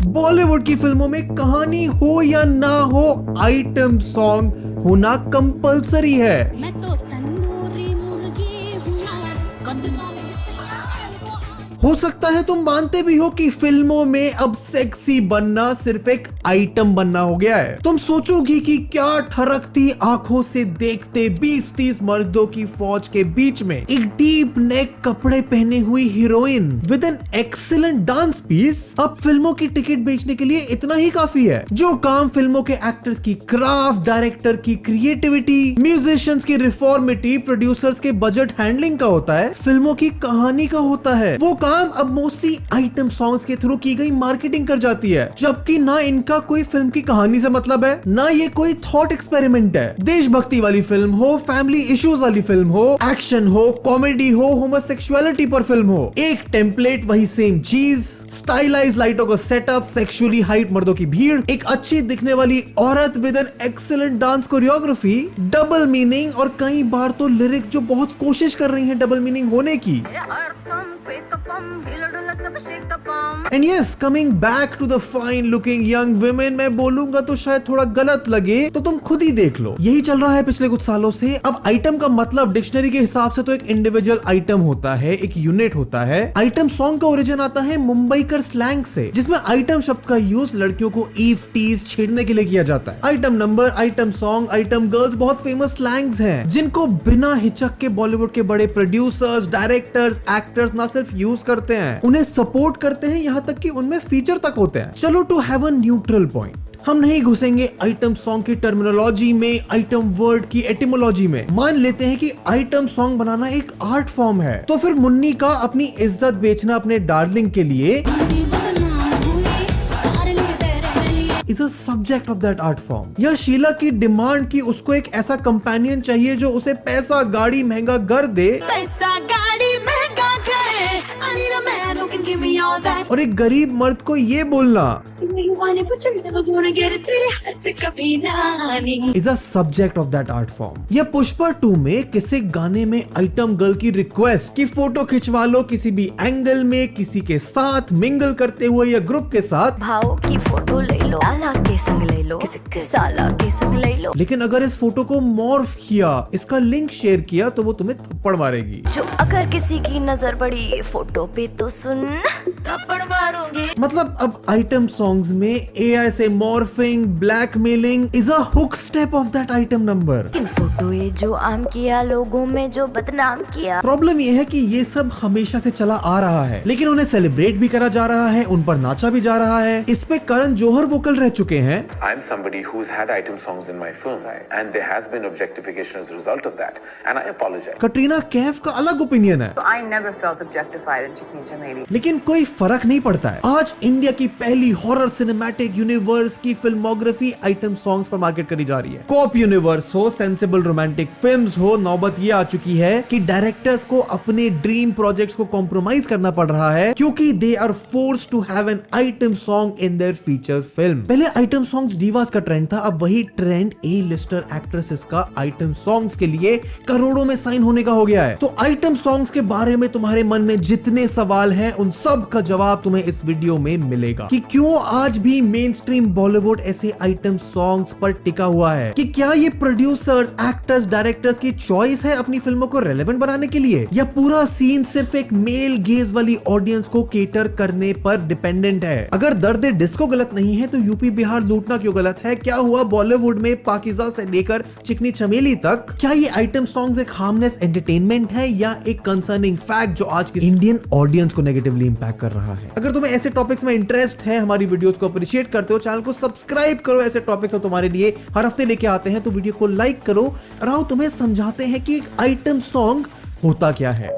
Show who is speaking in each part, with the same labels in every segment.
Speaker 1: बॉलीवुड की फिल्मों में कहानी हो या ना हो, आइटम सॉन्ग होना कंपलसरी है।
Speaker 2: मैं तो तंदूरी मुर्गी हूँ यार,
Speaker 1: हो सकता है तुम मानते भी हो कि फिल्मों में अब सेक्सी बनना सिर्फ एक आइटम बनना हो गया है। तुम सोचोगी कि क्या ठरकती आंखों से देखते 20-30 मर्दों की फौज के बीच में एक डीप नेक कपड़े पहने हुई heroine with an excellent dance piece अब फिल्मों की टिकट बेचने के लिए इतना ही काफी है। जो काम फिल्मों के एक्टर्स की क्राफ्ट, डायरेक्टर की क्रिएटिविटी, म्यूजिशियंस की रिफॉर्मिटी, प्रोड्यूसर्स के बजट हैंडलिंग का होता है, फिल्मों की कहानी का होता है। वो काम अब मोस्टली आइटम सॉन्ग्स के थ्रू की गई मार्केटिंग कर जाती है, जबकि ना इनका कोई फिल्म की कहानी से मतलब है, ना ये कोई थॉट एक्सपेरिमेंट है। देशभक्ति वाली फिल्म हो, फैमिली इश्यूज वाली फिल्म हो, एक्शन हो, कॉमेडी हो, होमोसेक्सुअलिटी पर फिल्म हो, एक टेम्पलेट वही सेम चीज, स्टाइलाइज लाइटों का सेटअप, सेक्सुअली हाइट मर्दों की भीड़, एक अच्छी दिखने वाली औरत with an excellent dance choreography, double meaning और कई बार तो लिरिक्स जो बहुत कोशिश कर रही हैं डबल मीनिंग होने की। And yes, coming back to the fine looking young women, मैं बोलूंगा तो शायद थोड़ा गलत लगे, तो तुम खुद ही देख लो। यही चल रहा है पिछले कुछ सालों से। अब आइटम का मतलब डिक्शनरी के हिसाब से तो एक इंडिविजुअल आइटम होता है, एक यूनिट होता है। आइटम सॉन्ग का ओरिजिन आता है मुंबईकर स्लैंग से, जिसमें आइटम शब्द का यूज लड़कियों को ईव टीज छेड़ने के लिए किया जाता है। Item number, item song, item girls बहुत फेमस स्लैंग्स हैं, जिनको बिना हिचक के बॉलीवुड के बड़े प्रोड्यूसर्स, डायरेक्टर्स, एक्टर्स ना सिर्फ यूज करते हैं, उन्हें सपोर्ट करते हैं, यहाँ तक कि उनमें फीचर तक होते हैं। चलो to have a neutral point, हम नहीं घुसेंगे आइटम सॉन्ग की टर्मिनोलॉजी में, आइटम वर्ड की एटिमोलॉजी में। मान लेते हैं कि आइटम सॉन्ग बनाना एक आर्ट फॉर्म है, तो फिर मुन्नी का अपनी इज्जत बेचना अपने डार्लिंग के लिए is a subject of that art form. या शीला की डिमांड की उसको एक ऐसा कंपेनियन चाहिए जो उसे पैसा, गाड़ी, महंगा घर दे,
Speaker 2: पैसा गाड़ी महंगा घर, I need a man who can give me all that.
Speaker 1: और एक गरीब मर्द को ये बोलना
Speaker 2: You want it, but you're never gonna get it. तेरे हाथ कभी ना नहीं।
Speaker 1: Is a subject of that art form. या पुष्पा 2 में किसी गाने में आइटम गर्ल की रिक्वेस्ट कि फोटो खिंचवा लो किसी भी एंगल में, किसी के साथ मिंगल करते हुए या ग्रुप के साथ,
Speaker 3: भाव की फोटो ले लो, लाला के संग ले लो, किसी के साला के संग ले लो।
Speaker 1: लेकिन अगर इस फोटो को मॉर्फ किया, इसका लिंक शेयर किया, तो वो तुम्हें थप्पड़ मारेगी।
Speaker 3: जो अगर किसी की नजर पड़ी फोटो पे तो सुन थप्पड़ मारूंगी।
Speaker 1: मतलब अब आइटम सॉन्ग्स में एआई से morphing, blackmailing is a hook step of that item number.
Speaker 3: In photo ये जो आम किया, लोगों में जो बदनाम किया।
Speaker 1: प्रॉब्लम ये है कि ये सब हमेशा से चला आ रहा है, लेकिन उन्हें सेलिब्रेट भी करा जा रहा है, उन पर नाचा भी जा रहा है। इस पे करण जौहर वोकल रह चुके हैं।
Speaker 4: I'm somebody who's had item songs in my film, and there has been objectification as a result of that, and I apologize.
Speaker 1: Katrina Kaif का अलग ओपिनियन है,
Speaker 5: I never felt objectified in Chickney Chameli.
Speaker 1: लेकिन कोई फर्क नहीं पड़ता है। आज इंडिया की पहली हॉरर सिनेमैटिक यूनिवर्स की फिल्मोग्राफी आइटम सॉन्ग्स पर मार्केट करी जा रही है। कॉप यूनिवर्स हो, सेंसिबल रोमांटिक फिल्म्स हो, नौबत ये आ चुकी है कि डायरेक्टर्स को अपने ड्रीम प्रोजेक्ट्स को कॉम्प्रोमाइज करना पड़ रहा है, क्योंकि they are forced to have an item song in their feature film. पहले आइटम सॉन्ग्स डीवास का ट्रेंड था, अब वही ट्रेंड ए लिस्टर एक्ट्रेसेस का आइटम सॉन्ग्स के लिए करोड़ों में साइन होने का हो गया है। तो आइटम सॉन्ग्स के बारे में तुम्हारे मन में जितने सवाल हैं, उन सब का जवाब तुम्हें इस वीडियो में मिलेगा। कि क्यों आज भी मेन स्ट्रीम बॉलीवुड ऐसे आइटम सॉन्ग्स पर टिका हुआ है, कि क्या ये प्रोड्यूसर्स, एक्टर्स, डायरेक्टर्स की चॉइस है अपनी फिल्मों को रेलेवेंट बनाने के लिए, या पूरा सीन सिर्फ एक मेल गेज वाली ऑडियंस को केटर करने पर डिपेंडेंट है। अगर दर्द डिस्को गलत नहीं है तो यूपी बिहार लूटना क्यों गलत है? क्या हुआ बॉलीवुड में पाकिजा से लेकर चिकनी चमेली तक? क्या ये आइटम सॉन्ग्स एक हार्मलेस एंटरटेनमेंट है या एक कंसर्निंग फैक्ट जो आज की इंडियन ऑडियंस को नेगेटिवली इंपैक्ट कर रहा है? अगर तुम्हें ऐसे टॉपिक्स में इंटरेस्ट है, हमारी वीडियोस को अप्रिशिएट करते हो, चैनल को सब्सक्राइब करो। ऐसे टॉपिक्स तुम्हारे लिए हर हफ्ते लेके आते हैं, तो वीडियो को लाइक करो और आओ तुम्हें समझाते हैं कि एक आइटम सॉन्ग होता क्या है।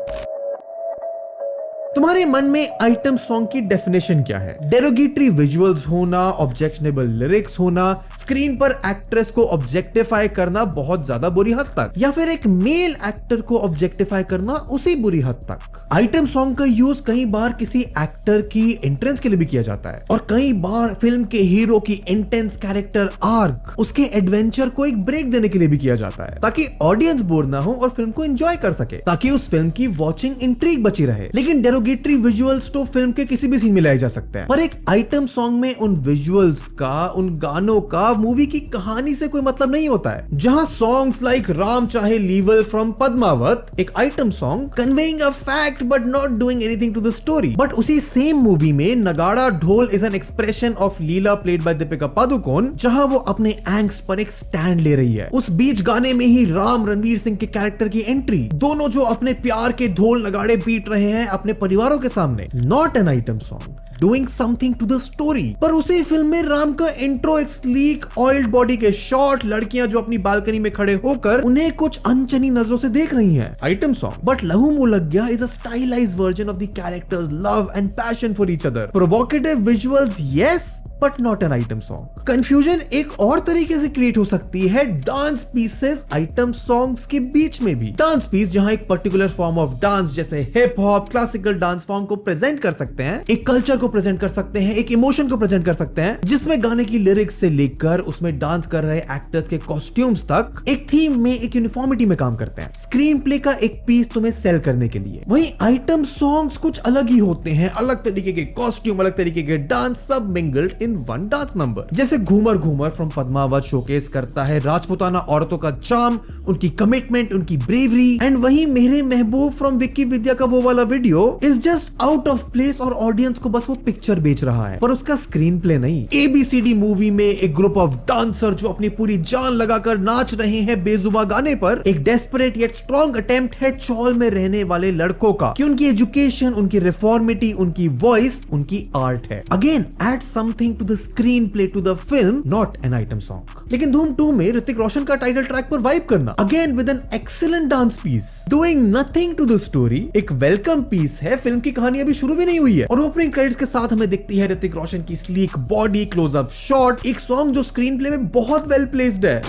Speaker 1: तुम्हारे मन में आइटम सॉन्ग की डेफिनेशन क्या है? डेरोगेटरी विजुअल्स होना, ऑब्जेक्शनेबल लिरिक्स होना, स्क्रीन पर एक्ट्रेस को ऑब्जेक्टिफाई करना बहुत ज्यादा बुरी हद तक, या फिर एक मेल एक्टर को ऑब्जेक्टिफाई करना उसी बुरी हद तक। आइटम सॉन्ग का यूज कई बार किसी एक्टर की एंट्रेंस के लिए भी किया जाता है, और कई बार फिल्म के हीरो की इंटेंस कैरेक्टर आर्क, उसके एडवेंचर को एक ब्रेक देने के लिए भी किया जाता है, ताकि ऑडियंस बोर ना हो और फिल्म को एंजॉय कर सके, ताकि उस फिल्म की वॉचिंग इंट्रीग बची रहे। लेकिन डेरोगेटरी विजुअल्स तो फिल्म के किसी भी सीन में लाए जा सकते हैं, पर एक आइटम सॉन्ग में उन विजुअल्स का, उन गानों का मूवी की कहानी से कोई मतलब नहीं होता है। जहां सॉन्ग्स लाइक राम चाहे लीवल फ्रॉम पद्मावत, एक item song conveying a fact but not doing anything to the story, but उसी सेम मूवी में नगाड़ा ढोल is an expression of Leela played by Deepika Padukone, जहां वो अपने एंग्स पर एक स्टैंड ले रही है। उस बीच गाने में ही राम रणवीर सिंह के कैरेक्टर की एंट्री, दोनों जो अपने प्यार के ढोल नगाड़े पीट रहे हैं अपने परिवारों के सामने। Not an item song doing something to the story. पर उसी फिल्म में राम का इंट्रो एक स्लीक ऑयल्ड बॉडी के शॉट, लड़कियां जो अपनी बालकनी में खड़े होकर उन्हें कुछ अनचनी नजरों से देख रही हैं। आइटम सॉन्ग बट लहू मुलग्या is a stylised version of the characters love and passion for each other. Provocative visuals yes, but not an item song. Confusion एक और तरीके से क्रिएट हो सकती है डांस पीसेस आइटम सॉन्ग्स के बीच में भी। डांस पीस जहां एक पर्टिकुलर फॉर्म ऑफ डांस जैसे hip hop, classical dance form को प्रेजेंट कर सकते हैं, एक कल्चर को प्रेजेंट कर सकते हैं, एक इमोशन को प्रेजेंट कर सकते हैं, जिसमें गाने की लिरिक्स से लेकर उसमें डांस कर रहे एक्टर्स के कॉस्ट्यूम्स तक एक थीम में, एक यूनिफॉर्मिटी में काम करते हैं, स्क्रीन प्ले का एक पीस तुम्हें सेल करने के लिए। वहीं आइटम सॉन्ग्स कुछ अलग ही होते हैं, अलग तरीके के कॉस्ट्यूम, अलग तरीके के डांस, सब mingled in one dance number. जैसे घूमर घूमर फ्रॉम पद्मावत शोकेस करता है राजपूताना औरतों का चार्म, उनकी कमिटमेंट, उनकी ब्रेवरी, एंड वही मेरे महबूब फ्रॉम विक्की विद्या का वो वाला video is just out of place और ऑडियंस को बस वो पिक्चर बेच रहा है, पर उसका स्क्रीन प्ले नहीं। ABCD मूवी में एक ग्रुप ऑफ डांसर जो अपनी पूरी जान लगाकर नाच रहे हैं बेजुबा गाने पर, एक डेस्परेट येट स्ट्रॉन्ग अटेम्प्ट है चौल में रहने वाले लड़कों का कि उनकी एजुकेशन, उनकी रिफॉर्मिटी, उनकी वॉइस, उनकी आर्ट है। Again add something to the screenplay to the film, not an item song. लेकिन धूम 2 में ऋतिक रोशन का टाइटल ट्रैक पर वाइब करना, again with an excellent dance piece, doing nothing to the story, एक वेलकम पीस है। Film की कहानी अभी शुरू भी नहीं हुई है और ओपनिंग क्रेडिट्स के साथ हमें दिखती है ऋतिक रोशन की स्लीक बॉडी, क्लोजअप शॉट, एक सॉन्ग जो स्क्रीन प्ले में बहुत वेल प्लेस्ड है।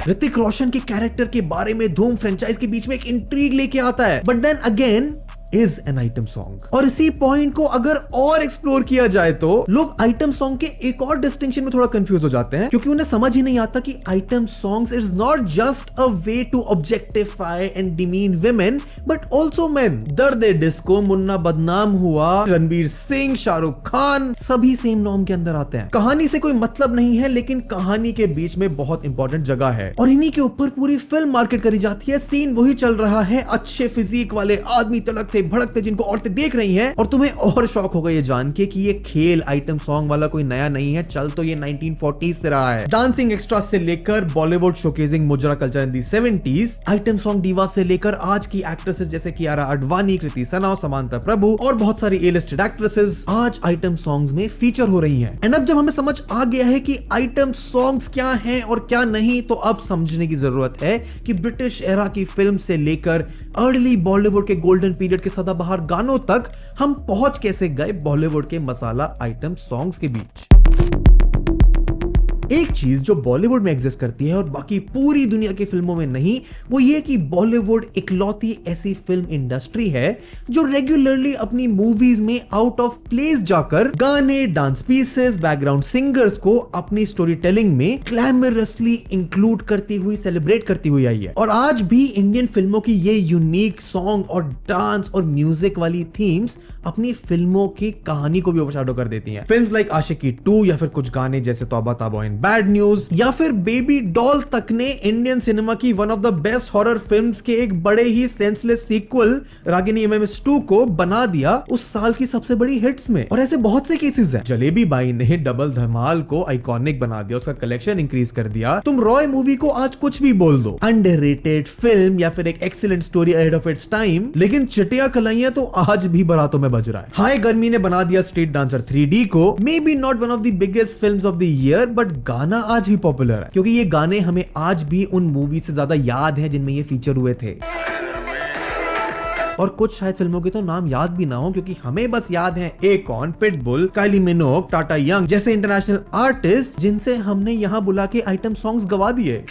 Speaker 1: ऋतिक रोशन के कैरेक्टर के बारे में धूम फ्रेंचाइज के बीच में एक इंट्रीग लेके आता है, but then again is an item song. और इसी पॉइंट को अगर और एक्सप्लोर किया जाए तो लोग आइटम सॉन्ग के एक और डिस्टिंक्शन में थोड़ा कंफ्यूज हो जाते हैं, क्योंकि उन्हें समझ ही नहीं आता कि item songs is not just a way to objectify and demean women but also men. दर्द डिस्को, मुन्ना बदनाम हुआ, रणवीर सिंह, शाहरुख खान, सभी सेम नॉर्म के अंदर आते हैं। कहानी से कोई मतलब नहीं है, लेकिन कहानी के बीच में बहुत इंपॉर्टेंट जगह है और इन्हीं के ऊपर पूरी फिल्म मार्केट करी जाती है। सीन वही चल रहा है, अच्छे फिजिक वाले आदमी तड़कते भड़कते जिनको औरतें देख रही हैं, और तुम्हें और शौक होगा ये जान के कि ये खेल आइटम सॉन्ग वाला कोई नया नहीं है, चल तो ये 1940s से रहा है। डांसिंग एक्स्ट्रा से लेकर बॉलीवुड शोकेसिंग मुजरा culture in the 70s, item song diva से लेकर आज की एक्ट्रेसेस जैसे कियारा आडवाणी, कृति सनॉ, समांता प्रभु और बहुत सारी ए लिस्टेड एक्ट्रेसेस आज आइटम सॉन्ग्स में फीचर हो रही हैं। एंड अब जब हमें समझ आ गया है कि आइटम सॉन्ग्स क्या हैं और क्या नहीं, तो अब समझने की जरूरत है कि ब्रिटिश एरा की फिल्म से लेकर अर्ली बॉलीवुड के गोल्डन पीरियड के सदाबहार गानों तक हम पहुंच कैसे गए बॉलीवुड के मसाला आइटम सॉन्ग्स के बीच। एक चीज जो बॉलीवुड में एग्जिस्ट करती है और बाकी पूरी दुनिया की फिल्मों में नहीं, वो ये कि बॉलीवुड इकलौती ऐसी फिल्म इंडस्ट्री है जो रेगुलरली अपनी मूवीज में आउट ऑफ प्लेस जाकर गाने, डांस पीसेस, बैकग्राउंड सिंगर्स को अपनी स्टोरी टेलिंग में ग्लैमरसली इंक्लूड करती हुई, सेलिब्रेट करती हुई आई है। और आज भी इंडियन फिल्मों की ये यूनिक सॉन्ग और डांस और म्यूजिक वाली थीम्स अपनी फिल्मों की कहानी को भी ओवरशैडो कर देती हैं। फिल्म्स लाइक आशिकी 2 या फिर कुछ गाने जैसे तौबा तौबा एंड बैड न्यूज या फिर बेबी डॉल तक ने इंडियन सिनेमा की one of the best horror films के एक बड़े ही सेंसलेस सीक्वल रागिनी MMS 2 को बना दिया उस साल की सबसे बड़ी हिट्स में। और ऐसे बहुत से केसेस हैं। जलेबी बाई ने डबल धमाल को आइकॉनिक बना दिया, उसका कलेक्शन इंक्रीज कर दिया। तुम रॉय मूवी को आज कुछ भी बोल दो, अंडररेटेड फिल्म या फिर एक excellent story ahead of its time, लेकिन चटिया कलाइयां तो आज भी बारातों में बज रहा है। हाय गर्मी ने बना दिया स्ट्रीट डांसर 3D को, may be not one of the biggest films of the year, but गाना आज भी पॉपुलर है क्योंकि ये गाने हमें आज भी उन मूवी से ज्यादा याद हैं जिनमें ये फीचर हुए थे। और कुछ शायद फिल्मों के तो नाम याद भी ना हो, क्योंकि हमें बस याद है एकॉन, पिटबुल, काइली मिनोग, टाटा यंग जैसे इंटरनेशनल आर्टिस्ट जिनसे हमने यहाँ बुला के आइटम सॉन्ग्स गवा दिए।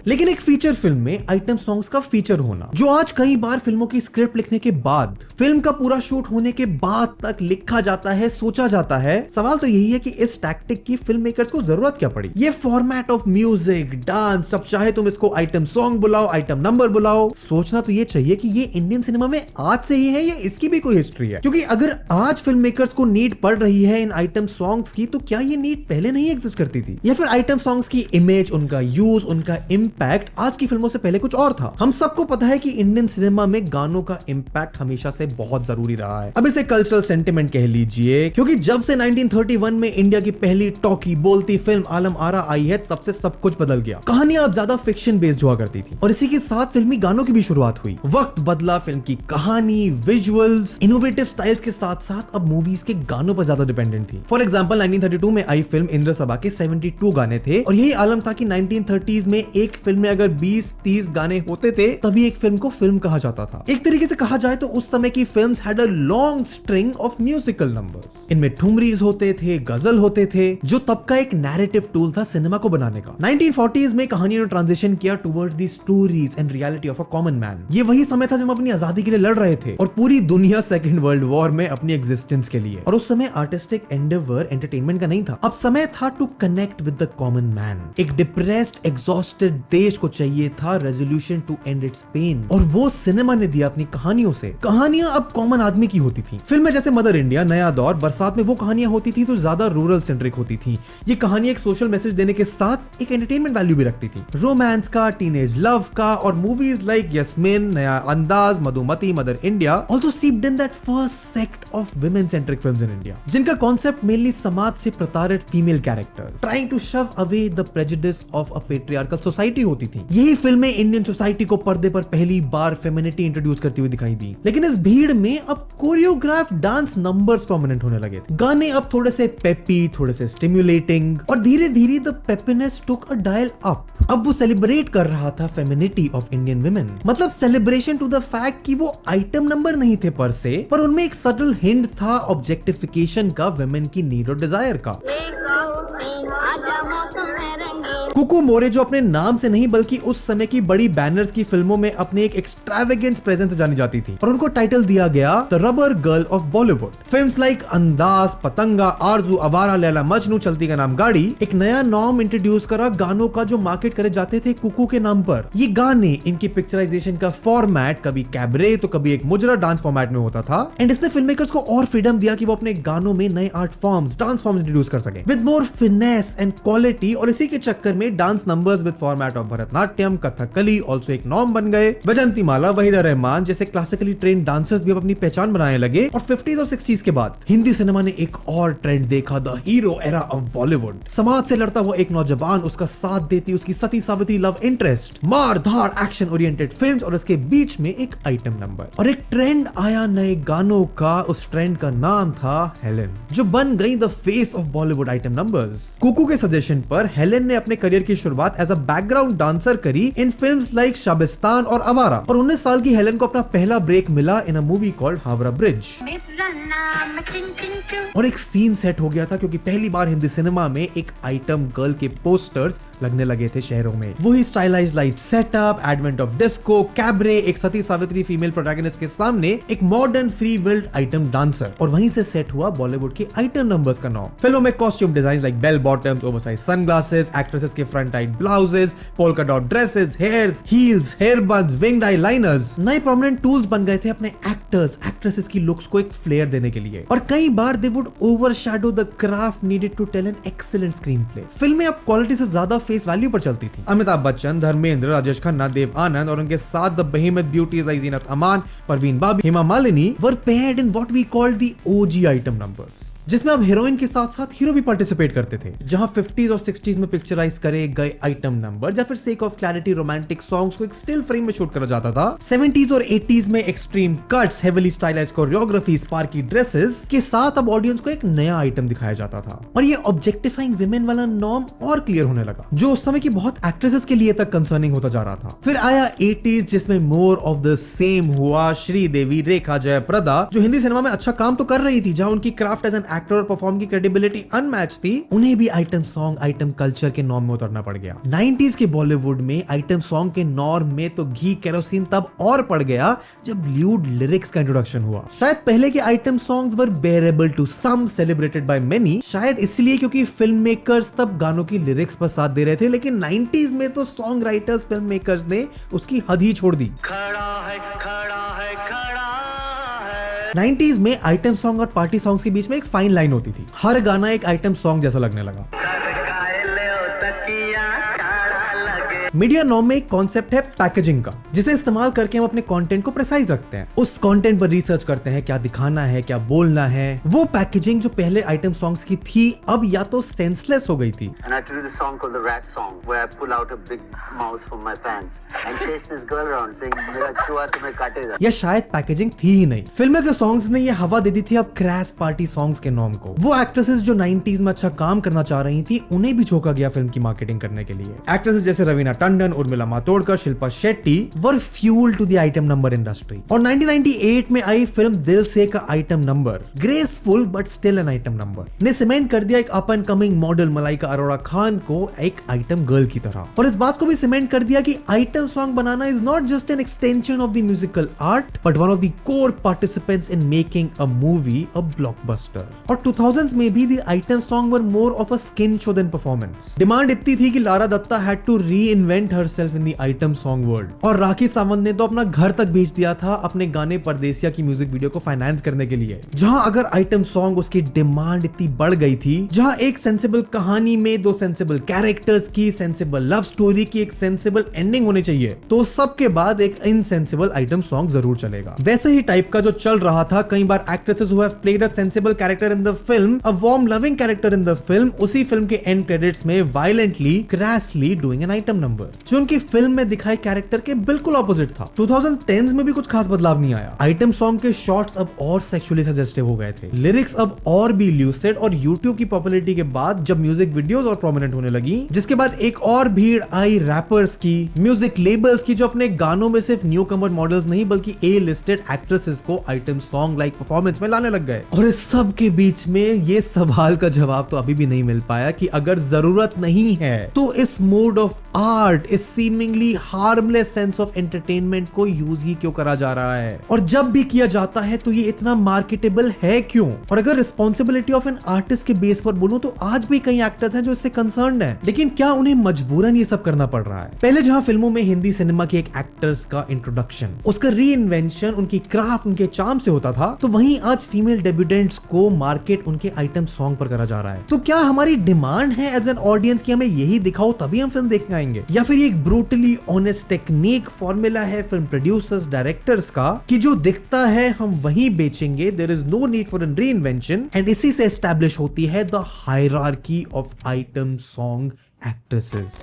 Speaker 1: लेकिन एक फीचर फिल्म में आइटम सॉन्ग्स का फीचर होना, जो आज कई बार फिल्मों की स्क्रिप्ट लिखने के बाद, फिल्म का पूरा शूट होने के बाद तक लिखा जाता है, सोचा जाता है। सवाल तो यही है कि इस टैक्टिक की फिल्म मेकर्स को जरूरत क्या पड़ी। ये फॉर्मेट ऑफ म्यूजिक, डांस, सब चाहे तुम इसको आइटम सॉन्ग बुलाओ, आइटम नंबर बुलाओ, सोचना तो ये चाहिए कि ये इंडियन सिनेमा में आज से ही है या इसकी भी कोई हिस्ट्री है। क्योंकि अगर आज फिल्म मेकर्स को नीड पड़ रही है इन आइटम सॉन्ग्स की, तो क्या ये नीड पहले नहीं एग्जिस्ट करती थी, या फिर आइटम सॉन्ग्स की इमेज, उनका यूज, उनका इम्पैक्ट आज की फिल्मों से पहले कुछ और था। हम सबको पता है कि इंडियन सिनेमा में गानों का इम्पैक्ट हमेशा से बहुत जरूरी रहा है। अब इसे कल्चरल सेंटिमेंट कह लीजिए, क्योंकि जब से 1931 में इंडिया की पहली टॉकी बोलती फिल्म आलम आरा आई है, तब से सब कुछ बदल गया। कहानियां अब ज्यादा फिक्शन बेस्ड हुआ करती थी और इसी के साथ फिल्मी गानों की भी शुरुआत हुई। वक्त बदला, फिल्म की कहानी, विजुअल्स, इनोवेटिव स्टाइल्स के साथ साथ अब मूवीज के गानों पर ज्यादा डिपेंडेंट थी। फॉर एग्जांपल 1932 में आई फिल्म इंद्र सभा के 72 गाने थे, और यही आलम था कि 1930s में एक फिल्म में अगर 20-30 गाने होते थे तभी एक फिल्म को फिल्म कहा जाता था। एक तरीके से कहा जाए तो उस समय की films had a long string of musical numbers. इनमें ठुमरीज होते थे, गजल होते थे, जो तब का एक नैरेटिव टूल था सिनेमा को बनाने का। 1940s में कहानियों ने ट्रांजिशन किया towards the stories and reality of a common man. ये वही समय था जब हम अपनी आजादी के लिए लड़ रहे थे और पूरी दुनिया सेकेंड वर्ल्ड वॉर में अपनी एग्जिस्टेंस के लिए। और उस समय आर्टिस्टिक एंडेवर एंटरटेनमेंट का नहीं था, अब समय था to connect with the common man. एक डिप्रेस्ड, एग्जॉस्टेड देश को चाहिए था resolution to end its pain, और वो सिनेमा ने दिया अपनी कहानियों से। कहानियां अब कॉमन आदमी की होती थी। फिल्में जैसे मदर इंडिया, नया दौर, बरसात में वो कहानियां होती थी तो ज्यादा रूरल सेंट्रिक होती थी। ये कहानी एक सोशल मैसेज देने के साथ एक एंटरटेनमेंट वैल्यू भी रखती थी, रोमांस का, टीनेज लव का। और movies like Yasmin, Naya Andaz, Madhumati, Mother India also seeped in that first sect of women centric films in India, जिनका कॉन्सेप्ट मेनली समाज से प्रताड़ित female characters trying to shove away the prejudice of a patriarchal society होती थी। यही फिल्में इंडियन सोसाइटी को पर्दे पर पहली बार फेमिनिटी इंट्रोड्यूस करती हुई दिखाई दी। लेकिन इस भीड़ में अब कोरियोग्राफ डांस नंबर्स प्रोमिनेंट होने लगे थे। गाने अब थोड़े से पेपी, थोड़े से स्टिम्युलेटिंग, और धीरे धीरे the peppiness took a dial up. अब वो सेलिब्रेट कर रहा था फेमिनिटी ऑफ इंडियन वुमेन, मतलब सेलिब्रेशन टू द फैक्ट कि वो आइटम नंबर नहीं थे पर से, पर उनमें एक सटल हिंट था ऑब्जेक्टिफिकेशन का, वुमेन की नीड और डिजायर का। कुकू मोरे जो अपने नाम से नहीं बल्कि उस समय की बड़ी बैनर्स की फिल्मों में अपने एक एक्सट्रावेगेंस प्रेजेंस से जानी जाती थी, और उनको टाइटल दिया गया the rubber girl of Bollywood. Films like अंदाज, पतंगा, आरजू, आवारा, लैला मजनू, चलती का नाम गाड़ी एक नया नॉर्म इंट्रोड्यूस करा गानों का, जो मार्केट करे जाते थे कुकू के नाम पर। ये गाने, इनकी पिक्चराइजेशन का फॉर्मेट कभी कैबरे तो कभी एक मुजरा डांस फॉर्मेट में होता था, एंड इसने फिल्म मेकर्स को और फ्रीडम दिया कि वो अपने गानों में नए art forms, dance forms introduce कर सके with more finesse and quality. और इसी के चक्कर में dance numbers with format of Bharatanatyam, Kathakali also एक नॉर्म बन गए। वैजंती माला, वहीदा रहमान जैसे क्लासिकली ट्रेन्ड डांसर्स भी अपनी पहचान बनाने लगे। और 50s और 60s के बाद हिंदी सिनेमा ने एक और ट्रेंड देखा, the hero era of Bollywood. समाज से लड़ता हुआ एक नौजवान, उसका साथ देती उसकी सती सावित्री लव इंटरेस्ट, मार धार एक्शन ओरिएंटेड फिल्म्स, और उसके बीच में एक आइटम नंबर। और एक ट्रेंड आया नए गानों का, उस ट्रेंड का नाम था हेलेन, जो बन गई the face of Bollywood item numbers. Cuckoo के सजेशन पर हेलेन ने अपने करियर की शुरुआत एज अ बैकग्राउंड डांसर करी इन फिल्म्स लाइक शाबिस्तान और आवारा, और 19 साल की हेलेन को अपना पहला ब्रेक मिला in a movie called Howrah bridge. और एक सीन सेट हो गया था, क्योंकि पहली बार हिंदी सिनेमा में एक आइटम गर्ल के पोस्टर्स लगने लगे थे शहरों में। वही stylised light setup, advent of disco, cabaret, एक सती सावित्री फीमेल प्रोटैगनिस्ट के सामने एक modern free willed item dancer, और वहीं से सेट हुआ बॉलीवुड के आइटम नंबर्स का नाम। फिल्मों में costume design like bell bottoms, oversize sunglasses, actresses के front tight blouses, polka dot dresses, hairs, heels, hair buns, winged eye liners नए प्रोमिनेंट टूल्स बन गए थे अपने एक्टर्स, एक्ट्रेसेस की लुक्स को एक फ्लेयर देने के लिए। और कई बार they would overshadow the craft needed to tell an excellent screenplay. फिल्में अब क्वालिटी से ज्यादा फेस वैल्यू पर चलती थी। अमिताभ बच्चन, धर्मेंद्र, राजेश खन्ना, देव आनंद और उनके साथ the behemoth beauties like Zeenat Aman, Parveen Babi, Hema Malini were paired in what we called the OG item numbers, जिसमें अब हीरोइन के साथ साथ हीरो भी पार्टिसिपेट करते थे। जहां 50s और 60s में पिक्चराइज करे गए आइटम नंबर या फिर sake of clarity romantic songs को एक स्टिल फ्रेम में शूट करा जाता था। 70s और 80s में extreme cuts, heavily stylised choreography, Sparky dresses के साथ अब ऑडियंस को एक नया आइटम दिखाया जाता था और ये ऑब्जेक्टिफाइंग विमेन वाला नॉर्म और क्लियर होने लगा, जो उस समय की बहुत एक्ट्रेसेस के लिए तक कंसर्निंग होता जा रहा था। फिर आया 80s जिसमें मोर ऑफ द सेम हुआ। श्रीदेवी, रेखा, जयप्रदा जो हिंदी सिनेमा में अच्छा काम तो कर रही थी, जहां उनकी क्राफ्ट एज एन एक्टर और परफॉर्म की क्रेडिबिलिटी अनमैच थी, उन्हें भी आइटम सॉन्ग, आइटम कल्चर के नॉर्म में उतरना पड़ गया। 90s के बॉलीवुड में आइटम सॉन्ग के नॉर्म में तो घी केरोसिन तब और पड़ गया जब ल्यूड लिरिक्स का इंट्रोडक्शन हुआ। शायद पहले के item songs were bearable to some, celebrated by many, शायद इसलिए क्योंकि फिल्म मेकर्स तब गानों की लिरिक्स पर साथ दे रहे थे, लेकिन 90s में तो सॉन्ग राइटर्स, फिल्म मेकर्स ने उसकी हद ही छोड़ दी। 90s में आइटम सॉन्ग और पार्टी सॉन्ग्स के बीच में एक फाइन लाइन होती थी। हर गाना एक आइटम सॉन्ग जैसा लगने लगा। मीडिया नॉर्म में एक कॉन्सेप्ट है पैकेजिंग का, जिसे इस्तेमाल करके हम अपने कंटेंट को प्रिसाइज रखते हैं। उस कंटेंट पर रिसर्च करते हैं, क्या दिखाना है, क्या बोलना है। वो पैकेजिंग जो पहले आइटम सॉन्ग्स की थी, अब या तो सेंसलेस हो गई थी।
Speaker 6: And I did a song called the Rat Song, where I pull out a big mouse from my pants and chase this girl around saying, "मेरा चूहा तुम्हें काटेगा."
Speaker 1: या शायद पैकेजिंग थी ही नहीं। फिल्म के सॉन्ग्स ने ये हवा दे दी थी अब क्रैश पार्टी सॉन्ग्स के नॉर्म को। वो एक्ट्रेसेस जो 90s में अच्छा काम करना चाह रही थी, उन्हें भी झोंका गया फिल्म की मार्केटिंग करने के लिए। एक्ट्रेसेस जैसे Raveena Tandon, Urmila Matondkar, Shilpa Shetty were fuel to the item number industry. और 1998 में आई फिल्म दिल से का item number, graceful but still an item number, ने सीमेंट कर दिया एक up and coming model Malaika Arora Khan को एक आइटम गर्ल की तरह। और इस बात को भी सीमेंट कर दिया कि आइटम सॉन्ग बनाना is not just an extension of the musical art but one of the core participants in making a movie a blockbuster. और 2000s में भी the item song were more of a skin show than performance. Demand इतनी थी कि Lara Dutta had to reinvent herself in the item song world. और राखी सावंत ने तो अपना घर तक भेज दिया था अपने गाने परदेसिया की म्यूजिक वीडियो को फाइनेंस करने के लिए। जहां अगर आइटम सॉन्ग उसकी डिमांड इतनी बढ़ गई थी, जहां एक सेंसिबल कहानी में दो सेंसिबल कैरेक्टर्स की, सेंसिबल लव स्टोरी की एक सेंसिबल एंडिंग होनी चाहिए, तो सबके बाद एक इनसेंसिबल आइटम सॉन्ग जरूर चलेगा। वैसे ही टाइप का जो चल रहा था, कई बार actresses who have played a sensible character in the film, a warm loving character in the film, उसी फिल्म के एंड क्रेडिट्स में violently, crashly doing an item number, जो उनकी फिल्म में दिखाए कैरेक्टर के बिल्कुल ऑपोजिट था। 2010s में भी कुछ खास बदलाव नहीं आया। आइटम सॉन्ग के शॉट्स अब और सेक्सुअली सजेस्टिव हो गए थे, लिरिक्स अब और भी ल्यूसिड, और YouTube की पॉपुलैरिटी के बाद जब म्यूजिक वीडियोस और प्रोमिनेंट होने लगी, जिसके बाद एक और भीड़ आई रैपर्स की, म्यूजिक लेबल्स की, जो अपने गानों में सिर्फ न्यू कमर मॉडल्स नहीं बल्कि ए लिस्टेड एक्ट्रेसेस को आइटम सॉन्ग लाइक परफॉर्मेंस में लाने लग गए। और इस सब के बीच में ये सवाल का जवाब तो अभी भी नहीं मिल पाया कि अगर जरूरत नहीं है तो इस मोड ऑफ आर्ट, इस seemingly harmless sense of entertainment को यूज ही क्यों करा जा रहा है, और जब भी किया जाता है तो ये इतना मार्केटेबल है क्यों। और अगर रिस्पॉन्सिबिलिटी ऑफ एन आर्टिस्ट के बेस पर बोलूं तो आज भी कई एक्टर्स हैं जो इससे कंसर्न्ड हैं, लेकिन क्या उन्हें मजबूरन ये सब करना पड़ रहा है। पहले जहां फिल्मों में हिंदी सिनेमा के एक एक्टर्स का इंट्रोडक्शन, उसका री इन्वेंशन उनकी क्राफ्ट, उनके चार्म से होता था, तो वहीं आज फीमेल डेब्यूटेंट्स को मार्केट उनके आइटम सॉन्ग पर करा जा रहा है। तो क्या हमारी डिमांड है एज एन ऑडियंस कि हमें यही दिखाओ तभी हम फिल्म देखने आएंगे, या फिर ये एक ब्रूटली ऑनेस्ट टेक्निक फॉर्मूला है फिल्म प्रोड्यूसर्स, डायरेक्टर्स का कि जो दिखता है हम वही बेचेंगे, there is no need for an reinvention, and इसी से एस्टैब्लिश होती है the hierarchy of item song actresses.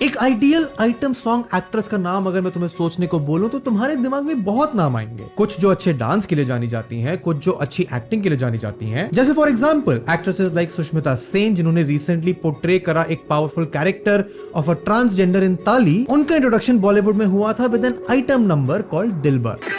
Speaker 1: एक आइडियल आइटम सॉन्ग एक्ट्रेस का नाम अगर मैं तुम्हें सोचने को बोलूं तो तुम्हारे दिमाग में बहुत नाम आएंगे। कुछ जो अच्छे डांस के लिए जानी जाती हैं, कुछ जो अच्छी एक्टिंग के लिए जानी जाती हैं, जैसे for example actresses like Sushmita Sen, जिन्होंने रिसेंटली पोर्ट्रे करा एक powerful character of a transgender in Taali. उनका इंट्रोडक्शन बॉलीवुड में हुआ था with an item number called Dilbar.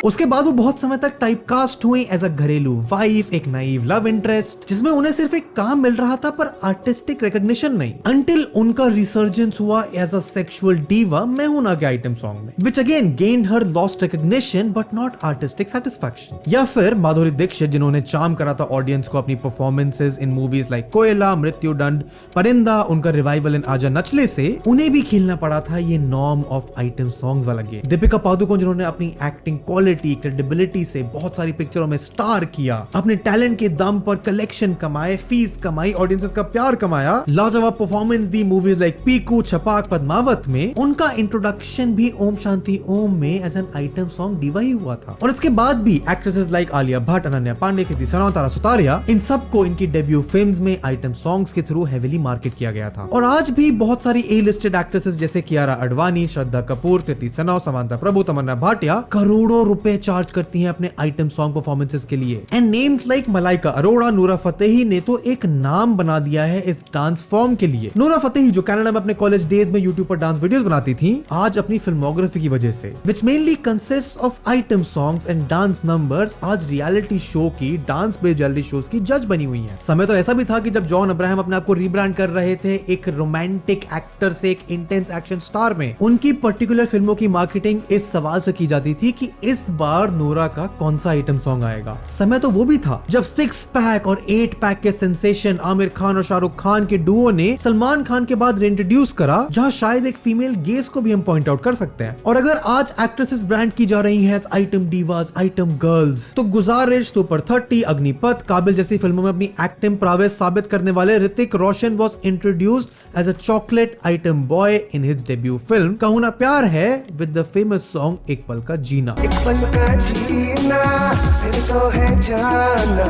Speaker 1: उसके बाद वो बहुत समय तक टाइपकास्ट हुई एज अ घरेलू वाइफ, एक नाइव लव इंटरेस्ट, जिसमें उन्हें सिर्फ एक काम मिल रहा था पर आर्टिस्टिक रिकॉग्निशन नहीं, अंटिल उनका रिसर्जेंस हुआ एज अ सेक्सुअल डीवा मैं हूं ना के आइटम सॉन्ग में, which again gained her lost recognition but not artistic satisfaction. या फिर माधुरी दीक्षित, जिन्होंने चार्म करा था ऑडियंस को अपनी परफॉर्मेंसेस इन मूवीज लाइक कोयला, मृत्युदंड, परिंदा, उनका रिवाइवल इन आजा नचले से उन्हें भी खेलना पड़ा था ये नॉर्म ऑफ आइटम सॉन्ग्स वाला गेम। दीपिका पादुकोण, जिन्होंने अपनी एक्टिंग क्वालिटी, पॉपुलैरिटी क्रेडिबिलिटी से बहुत सारी पिक्चरों में स्टार किया, अपने टैलेंट के दम पर कलेक्शन कमाए, फीस कमाई, ऑडियंसेस का प्यार कमाया, लाजवाब परफॉर्मेंस दी मूवीज लाइक पीकू, छपाक, पद्मावत में। उनका इंट्रोडक्शन भी ओम शांति ओम में as an item song diva ही हुआ था। और इसके बाद भी एक्ट्रेसेस लाइक आलिया भट्ट, अनन्या पांडे, कृति सनोन, तारा सुतारिया, इन सबको इनकी डेब्यू फिल्म्स में आइटम सॉन्ग्स के थ्रू हेवीली मार्केट किया गया था। और आज भी बहुत सारी ए लिस्टेड एक्ट्रेसेस जैसे कियारा अडवाणी, श्रद्धा कपूर, कृति सनोन, समांता प्रभु, तमन्ना भाटिया करोड़ों रुपए चार्ज करती हैं अपने आइटम सॉन्ग परफॉर्मेंसेस के लिए। And names like Malaika Arora, नूरा फतेही ने तो एक नाम बना दिया है इस डांस फॉर्म के लिए। नूरा फतेही जो कनाडा में अपने कॉलेज डेज में यूट्यूब पर डांस वीडियोस बनाती थी, आज अपनी फिल्मोग्राफी की वजह से which mainly consist of item songs and dance numbers, आज रियलिटी शो की, डांस बेस्ड रियलिटी शोज की जज बनी हुई है। समय तो ऐसा भी था कि जब जॉन अब्राहम अपने आप को रीब्रांड कर रहे थे एक रोमांटिक एक्टर से एक इंटेंस एक्शन स्टार में, उनकी पर्टिकुलर फिल्मों की मार्केटिंग इस सवाल से की जाती थी कि इस बार नोरा का कौन सा आइटम सॉन्ग आएगा। समय तो वो भी था जब 6 पैक और 8 पैक के सेंसेशन आमिर खान और शाहरुख खान के डुओ ने सलमान खान के बाद रिइंट्रोड्यूस करा, जहां शायद एक फीमेल गेस को भी हम पॉइंट आउट कर सकते हैं। और अगर आज एक्ट्रेसेस ब्रांड की जा रही हैं आइटम डीवास, आइटम गर्ल्स, तो गुजारिश, सुपर 30, अग्निपथ, काबिल जैसी फिल्मों में अपनी एक्टिंग प्रावेश साबित करने वाले Hrithik Roshan was introduced as a chocolate item boy in his debut film Kaho Naa प्यार है विद द फेमस सॉन्ग एक पल का जीना।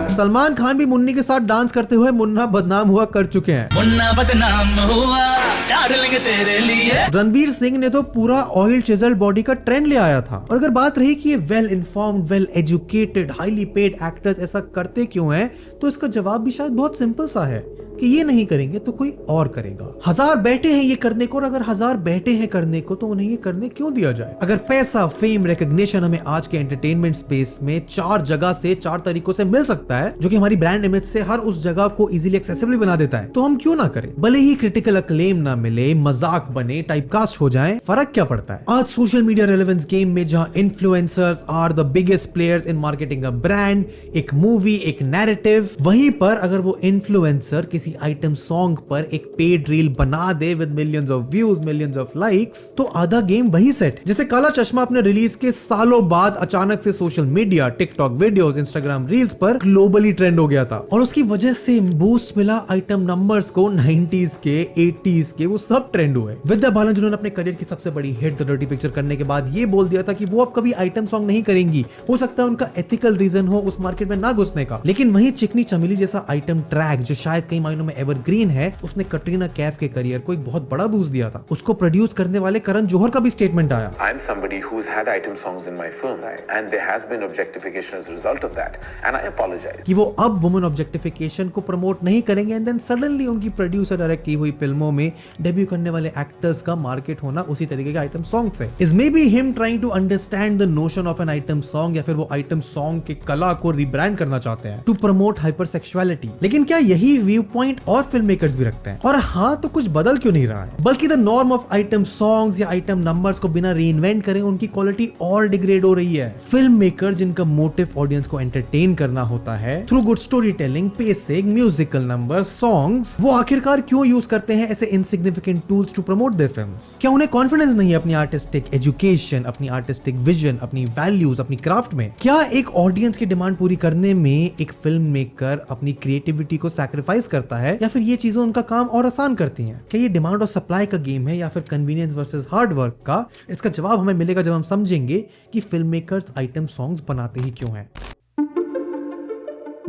Speaker 1: सलमान खान भी मुन्नी के साथ डांस करते हुए मुन्ना बदनाम हुआ कर चुके हैं।
Speaker 7: मुन्ना बदनाम हुआ डार्लिंग तेरे लिए।
Speaker 1: रणवीर सिंह ने तो पूरा ऑयल चिजल्ड बॉडी का ट्रेंड ले आया था। और अगर बात रही कि ये well informed, well educated, highly paid actors ऐसा करते क्यों हैं, तो इसका जवाब भी शायद बहुत सिंपल सा है कि ये नहीं करेंगे तो कोई और करेगा। 1000 बैठे हैं ये करने को, और अगर 1000 बैठे हैं करने को तो उन्हें ये करने क्यों दिया जाए। अगर पैसा, फेम, रिकॉग्निशन हमें आज के एंटरटेनमेंट स्पेस में 4 जगह से 4 तरीकों से मिल सकता है, जो कि हमारी ब्रांड इमेज से हर उस जगह को इजीली एक्सेसिबल बना देता है, तो हम क्यों ना करें। भले ही क्रिटिकल अक्लेम ना मिले, मजाक बने, टाइपकास्ट हो जाए, फर्क क्या पड़ता है। आज सोशल मीडिया रेलेवेंस गेम में जहां influencers are the biggest players in marketing a brand, एक मूवी, एक नैरेटिव, वहीं पर अगर वो इन्फ्लुएंसर किसी आइटम सॉन्ग पर एक पेड रील बना दे with millions of views, millions of likes, तो आधा गेम वही सेट। जैसे काला चश्मा अपने रिलीज के सालों बाद अचानक से social media, TikTok videos, Instagram reels पर ग्लोबली ट्रेंड हो गया था, और उसकी वजह से बूस्ट मिला आइटम नंबर्स को। 90s के, 80s के, वो सब ट्रेंड हुए। विद्या बालन जिन्होंने अपने करियर की सबसे बड़ी हिट द डर्टी पिक्चर करने के बाद ये बोल दिया था कि वो अब कभी आइटम सॉन्ग नहीं करेंगी। हो सकता है उनका एथिकल रीजन हो उस मार्केट में ना घुसने का, लेकिन वही चिकनी चमेली जैसा आइटम ट्रैक जो शायद कई मायनों में एवरग्रीन है, उसने कटरीना कैफ के करियर को एक बहुत बड़ा बूस्ट दिया था। उसको प्रोड्यूस करने वाले करण जौहर का भी स्टेटमेंट आया,
Speaker 4: I am somebody who's had item songs in my film, and there has been objectification as a result of that, and I apologize.
Speaker 1: कि वो अब वुमेन ऑब्जेक्टिफिकेशन को प्रमोट नहीं करेंगे, एंड देन सडनली उनकी प्रोड्यूसर डायरेक्ट की हुई फिल्मों में डेब्यू करने वाले एक्टर्स का मार्केट होना उसी तरीके के आइटम सॉन्ग से। Is may be him trying to understand the notion of an item song, या फिर वो आइटम सॉन्ग के कला को रिब्रांड करना चाहते हैं टू प्रमोट हाइपरसेक्सुअलिटी। लेकिन क्या यही व्यू पॉइंट और फिल्म मेकर्स भी रखते हैं? और हाँ, तो कुछ बदल क्यों नहीं रहा है, बल्कि the norm of item songs या आइटम नंबर्स को बिना रीइन्वेंट करें उनकी क्वालिटी और डिग्रेड हो रही है। फिल्म मेकर जिनका मोटिव ऑडियंस को एंटरटेन करना होता है through good story telling, pacing, musical number, songs, वो आखिरकार क्यों यूज करते हैं ऐसे insignificant tools to promote their films? क्या उन्हें कॉन्फिडेंस नहीं है अपनी आर्टिस्टिक एजुकेशन, अपनी आर्टिस्टिक विजन, अपनी वैल्यूज, अपनी क्राफ्ट में? क्या एक ऑडियंस की डिमांड पूरी करने में एक फिल्म मेकर अपनी क्रिएटिविटी को सैक्रिफाइस करता है, या फिर ये चीजें उनका काम और आसान करती हैं? क्या ये डिमांड और सप्लाई का गेम है, या फिर कन्वीनियंस वर्सेस हार्ड वर्क का? इसका जवाब हमें मिलेगा जब हम समझेंगे कि फिल्म मेकर्स आइटम सॉन्ग्स बनाते ही क्यों हैं।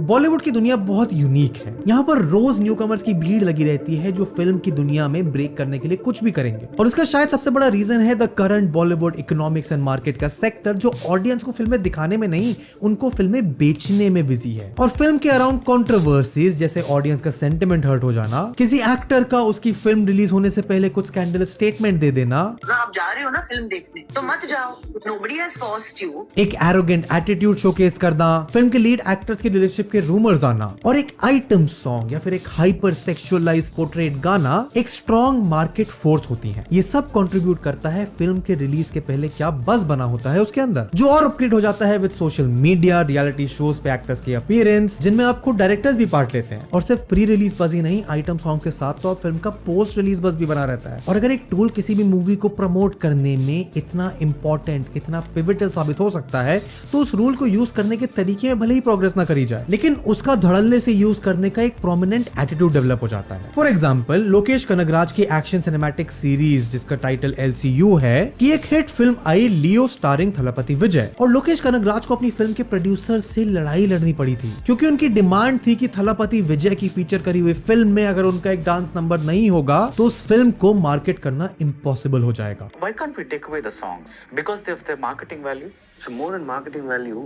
Speaker 1: बॉलीवुड की दुनिया बहुत यूनिक है। यहाँ पर रोज न्यूकमर्स की भीड़ लगी रहती है जो फिल्म की दुनिया में ब्रेक करने के लिए कुछ भी करेंगे, और इसका शायद सबसे बड़ा रीजन है the current Bollywood economics and market का सेक्टर, जो ऑडियंस को फिल्में दिखाने में नहीं, उनको फिल्में बेचने में बिजी है। और फिल्म के अराउंड कंट्रोवर्सीज जैसे ऑडियंस का सेंटिमेंट हर्ट हो जाना, किसी एक्टर का उसकी फिल्म रिलीज होने से पहले कुछ स्कैंडलस स्टेटमेंट दे देना,
Speaker 5: आप जा रहे हो ना फिल्म देखने तो मत जाओ, nobody has forced you.
Speaker 1: एक एरोगेंट एटीट्यूड शोकेस करना, फिल्म के लीड एक्टर्स की रिलेशनशिप के रूमर्स आना, और एक आइटम सॉन्ग या फिर एक हाइपर सेक्सुअलाइज्ड पोर्ट्रेट गाना एक स्ट्रॉन्ग मार्केट फोर्स होती है। ये सब कंट्रीब्यूट करता है फिल्म के रिलीज के पहले क्या बज़ बना होता है उसके अंदर, जो और अपग्रेड हो जाता है with social media, reality shows पे एक्टर्स के अपीयरेंस, जिनमें आप खुद डायरेक्टर्स भी पार्ट लेते हैं। और सिर्फ प्री रिलीज बज़ ही नहीं, आइटम सॉन्ग के साथ तो फिल्म का पोस्ट रिलीज बज़ भी बना रहता है। और अगर एक टूल किसी भी मूवी को प्रमोट करने करने में इतना इंपॉर्टेंट, इतना पिवटल साबित हो सकता है, तो उस रूल को यूज करने के तरीके में भले ही प्रोग्रेस ना करी जाए, लेकिन उसका धड़ल्ले से यूज करने का एक प्रोमिनेंट एटीट्यूड डेवलप हो जाता है। फॉर एग्जाम्पल, लोकेश कनगराज की एक्शन सिनेमैटिक सीरीज जिसका टाइटल LCU है, की एक हिट फिल्म आई लियो स्टारिंग थलपति विजय, और लोकेश कनगराज को अपनी फिल्म के प्रोड्यूसर से लड़ाई लड़नी पड़ी थी, क्योंकि उनकी डिमांड थी कि थलपति विजय की फीचर करी हुई फिल्म में अगर उनका एक डांस नंबर नहीं होगा तो उस फिल्म को मार्केट करना इम्पॉसिबल हो जाएगा।
Speaker 8: Why can't we take away the songs? Because they have their marketing value?
Speaker 9: So more than marketing value,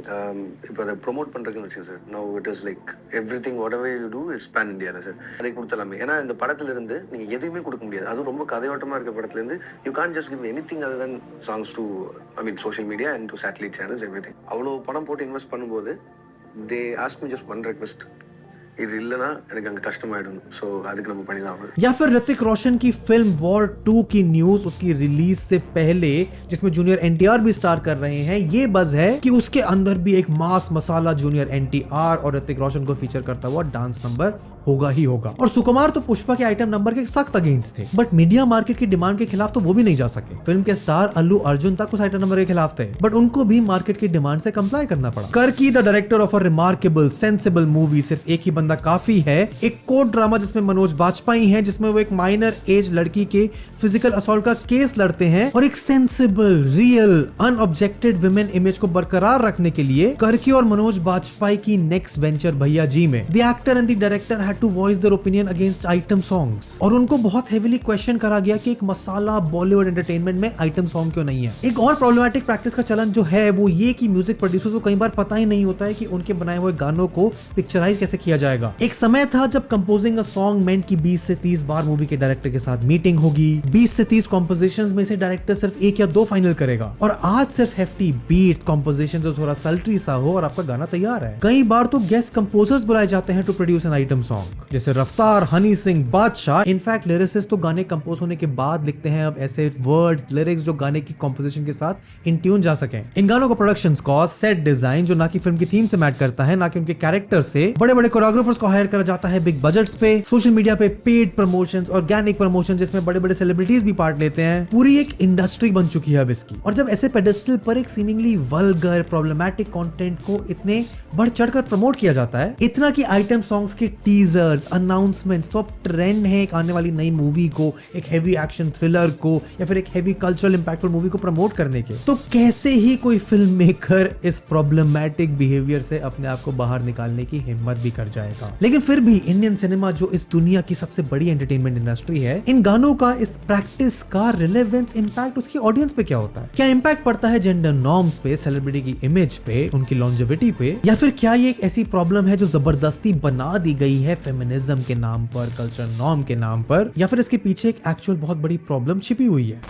Speaker 9: இப்போ அதை ப்ரொமோட் பண்ணுறதுன்னு வச்சுக்கோங்க sir. Now it is like everything whatever you do is pan India sir. அதை கொடுத்தலாமே. ஏன்னா இந்த படத்துல இருந்து நீங்க எதுவுமே கொடுக்க முடியாது. அது ரொம்ப கதையோட்டமா இருக்க படத்துல இருந்து you can't just give anything other than songs to social media and to satellite channels everything. அவ்வளோ பணம் போட்டு இன்வெஸ்ட் பண்ணும்போது they ask me just one request. இது இல்லனா எனக்கு அங்க கஷ்டமாயிடும், சோ அதுக்கு நம்ம பண்ணி தான் ஆகணும்।
Speaker 1: या फिर ऋतिक रोशन की फिल्म वॉर 2 की न्यूज उसकी रिलीज से पहले, जिसमें जूनियर NTR भी स्टार कर रहे हैं, ये बज़ है कि उसके अंदर भी एक मास मसाला जूनियर NTR और ऋतिक रोशन को फीचर करता हुआ डांस नंबर होगा ही होगा। और सुकुमार तो पुष्पा के आइटम नंबर के सख्त अगेंस्ट थे, बट मीडिया मार्केट की डिमांड के खिलाफ तो वो भी नहीं जा सके। फिल्म के स्टार अल्लू अर्जुन तक उस आइटम नंबर के खिलाफ थे, बट उनको भी मार्केट की डिमांड से कंप्लाई करना पड़ा। कर्की the director of a remarkable sensible movie, सिर्फ एक ही बंदा काफी है, एक कोर्ट ड्रामा जिसमें मनोज बाजपेयी हैं, जिसमें वो एक माइनर एज लड़की के फिजिकल असॉल्ट का केस लड़ते हैं, और एक सेंसिबल रियल अनऑब्जेक्टेड विमेन इमेज को बरकरार रखने के लिए कर्की और मनोज बाजपेयी की नेक्स्ट वेंचर भैया जी में the actor and the director to voice their opinion against item songs, और उनको बहुत हेवीली क्वेश्चन करा गया कि एक मसाला बॉलीवुड एंटरटेनमेंट में आइटम सॉन्ग क्यों नहीं है। एक और प्रॉब्लमैटिक प्रैक्टिस का चलन जो है वो ये कि म्यूजिक प्रोड्यूसर्स को कई बार पता ही नहीं होता है कि उनके बनाए हुए गानों को पिक्चराइज कैसे किया जाएगा। एक समय था जब कंपोजिंग अ सॉन्ग मेंट कि 20 से 30 बार मूवी के डायरेक्टर के साथ मीटिंग होगी, 20 से 30 कॉम्पोजिशंस में से डायरेक्टर सिर्फ 1 या 2 फाइनल करेगा, और आज सिर्फ हेफ्टी बीट कॉम्पोजिशन जो थोड़ा सल्ट्री सा हो और आपका गाना तैयार है। कई बार तो गेस्ट कंपोजर्स बुलाए जाते हैं to produce an item song, जैसे रफ्तार, हनी सिंह, बादशाह। इनफैक्ट लिरिसिस्ट तो गाने कंपोज होने के बाद लिखते हैं अब ऐसे वर्ड्स, लिरिक्स जो गाने की कंपोजिशन के साथ इन ट्यून जा सकें। इन गानों को प्रोडक्शन कॉस्ट, सेट डिजाइन जो ना कि फिल्म की थीम से मैच करता है, ना कि उनके कैरेक्टर से, बड़े बड़े कोरियोग्राफर्स को हायर करा जाता है बिग बजट्स पे, सोशल मीडिया पे पेड प्रमोशंस, ऑर्गेनिक प्रमोशन जिसमें बड़े बड़े सेलिब्रिटीज भी पार्ट लेते हैं। पूरी एक इंडस्ट्री बन चुकी है अब इसकी। और जब ऐसे पेडेस्टल पर एक सीमिंगली वल्गर प्रॉब्लमैटिक कंटेंट को इतने बढ़ चढ़कर प्रमोट किया जाता है, इतना कि आइटम सॉन्ग्स के टीजर्स, अनाउंसमेंट्स तो अब ट्रेंड है एक आने वाली नई मूवी को, एक हेवी एक्शन थ्रिलर को, या फिर एक हेवी कल्चरल इंपैक्टफुल मूवी को प्रमोट करने के। तो कैसे ही कोई फिल्म मेकर इस प्रॉब्लमैटिक बिहेवियर से अपने आप को बाहर निकालने की हिम्मत भी कर जाएगा। लेकिन फिर भी इंडियन सिनेमा जो इस दुनिया की सबसे बड़ी एंटरटेनमेंट इंडस्ट्री है, इन गानों का, इस प्रैक्टिस का रिलेवेंस, इंपैक्ट उसकी ऑडियंस पे क्या होता है? क्या इंपैक्ट पड़ता है जेंडर नॉर्म्स पे, सेलिब्रिटी की इमेज पे, उनकी लॉन्जेविटी पे, या फिर क्या ये एक ऐसी प्रॉब्लम है जो जबरदस्ती बना दी गई है फेमिनिज्म के नाम पर, कल्चर नॉर्म के नाम पर, या फिर इसके पीछे एक एक्चुअल बहुत बड़ी प्रॉब्लम छिपी हुई है?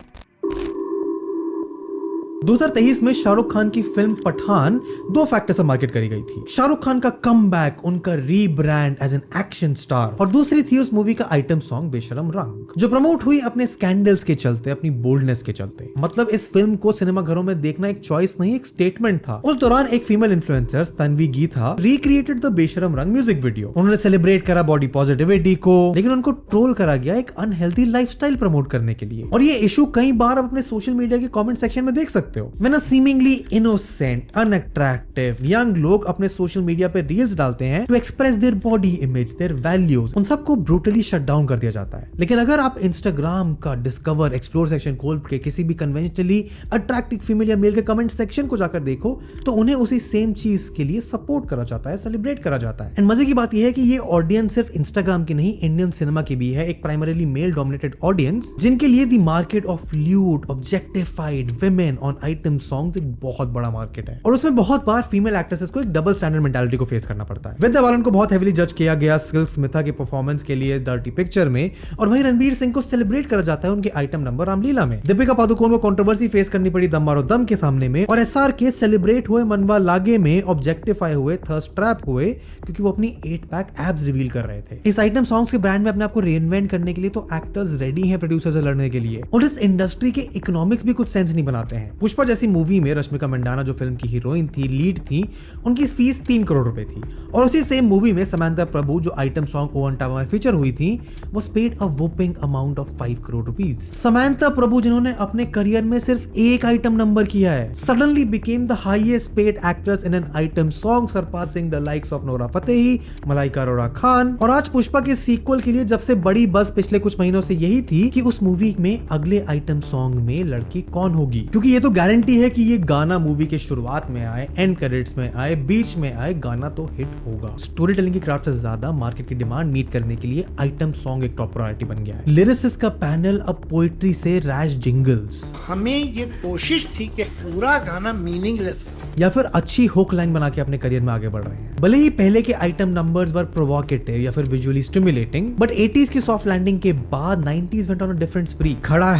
Speaker 1: 2023 में शाहरुख खान की फिल्म पठान 2 फैक्टर से मार्केट करी गई थी। शाहरुख खान का कमबैक, उनका rebrand as an action star, और दूसरी थी उस मूवी का आइटम सॉन्ग बेशरम रंग, जो प्रमोट हुई अपने स्कैंडल्स के चलते, अपनी बोल्डनेस के चलते। मतलब इस फिल्म को सिनेमा घरों में देखना एक चॉइस नहीं, एक स्टेटमेंट था। उस दौरान एक female influencer Tanvi Geeta recreated the Besharam Rang music video. उन्होंने सेलिब्रेट करा बॉडी पॉजिटिविटी को, लेकिन उनको ट्रोल करा गया एक अनहेल्दी लाइफस्टाइल प्रमोट करने के लिए। और ये इशू कई बार आप अपने सोशल मीडिया के कमेंट सेक्शन में देख सकते हो। When a seemingly innocent, unattractive young लोग अपने सोशल मीडिया पे रील्स डालते हैं to express their body image, their values, उन सबको brutally shut down कर दिया जाता है। लेकिन अगर आप इंस्टाग्राम का डिस्कवर एक्सप्लोर सेक्शन खोल के किसी भी कन्वेंशनली अट्रैक्टिव फीमेल या मेल के कमेंट सेक्शन को जाकर देखो, तो उन्हें उसी सेम चीज के लिए सपोर्ट करा जाता है, सेलिब्रेट करा जाता है। एंड मजे की बात यह है कि ये ऑडियंस सिर्फ इंस्टाग्राम की नहीं, इंडियन सिनेमा की भी है, एक प्राइमरीली मेल डोमिनेटेड ऑडियंस, जिनके लिए the market of lewd, objectified women on item songs एक बहुत बड़ा मार्केट है। और उसमें बहुत बार फीमेल एक्ट्रेसेस को एक डबल स्टैंडर्ड मेंटालिटी को फेस करना पड़ता है। विद्या बालन को बहुत हेवीली जज किया गया सिल्क स्मिथा के परफॉर्मेंस के लिए डर्टी पिक्चर में, और वहीं रणवीर सिंह को सेलिब्रेट करा जाता है उनके आइटम नंबर रामलीला में। दीपिका पादुकोण को कंट्रोवर्सी फेस करनी पड़ी दम मारो दम के सामने में, और एसआर के सेलिब्रेट हुए मनवा लागे में ऑब्जेक्टिफाई हुए, थर्स्ट ट्रैप हुए, क्योंकि वो अपनी 8 पैक एब्स रिवील कर रहे थे। इस आइटम सॉन्ग्स के ब्रांड में अपने आप को रीइन्वेंट करने के लिए तो एक्टर्स रेडी हैं प्रोड्यूसर से लड़ने के लिए, और इस इंडस्ट्री के इकोनॉमिक्स भी कुछ सेंस नहीं बनाते हैं। पुष्पा जैसी मूवी में रश्मिका मंडाना जो फिल्म की हीरोइन थी, लीड थी, उनकी फीस 3 करोड़ रुपए थी। और उसी सेम मूवी में समांथा प्रभु जो आइटम सॉन्ग ओ अंटावा में फीचर हुई थी, वो paid a whopping amount of 5 crore rupees. Samantha Prabhu जिन्होंने अपने करियर में सिर्फ एक आइटम नंबर किया है, suddenly became the highest paid actress in an item song, surpassing the likes of Nora Fatehi, Malaika Arora Khan. और आज पुष्पा के सीक्वल के लिए जब से बड़ी बस पिछले कुछ महीनों से यही थी कि उस मूवी में अगले आइटम सॉन्ग में लड़की कौन होगी, क्योंकि ये तो गारंटी है कि ये गाना मूवी के शुरुआत में आए, एंड क्रेडिट्स में आए, बीच में आए, गाना तो हिट होगा। स्टोरी टेलिंग की क्राफ्ट से ज्यादा मार्केट की डिमांड मीट करने के लिए आइटम सॉन्ग एक टॉप प्रायोरिटी बन गया है। लिरिसिस्ट का पैनल अब पोएट्री से रैश जिंगल्स,
Speaker 10: हमें ये कोशिश थी कि पूरा गाना मीनिंगलेस
Speaker 1: या फिर अच्छी हुक लाइन बना के अपने करियर में आगे बढ़ रहे हैं। भले ही पहले के आइटम नंबर्स वर प्रोवोकेटिव या फिर विजुअली स्टिमुलेटिंग, बट 80s की सॉफ्ट लैंडिंग के बाद 90s went on a different स्प्री। खड़ा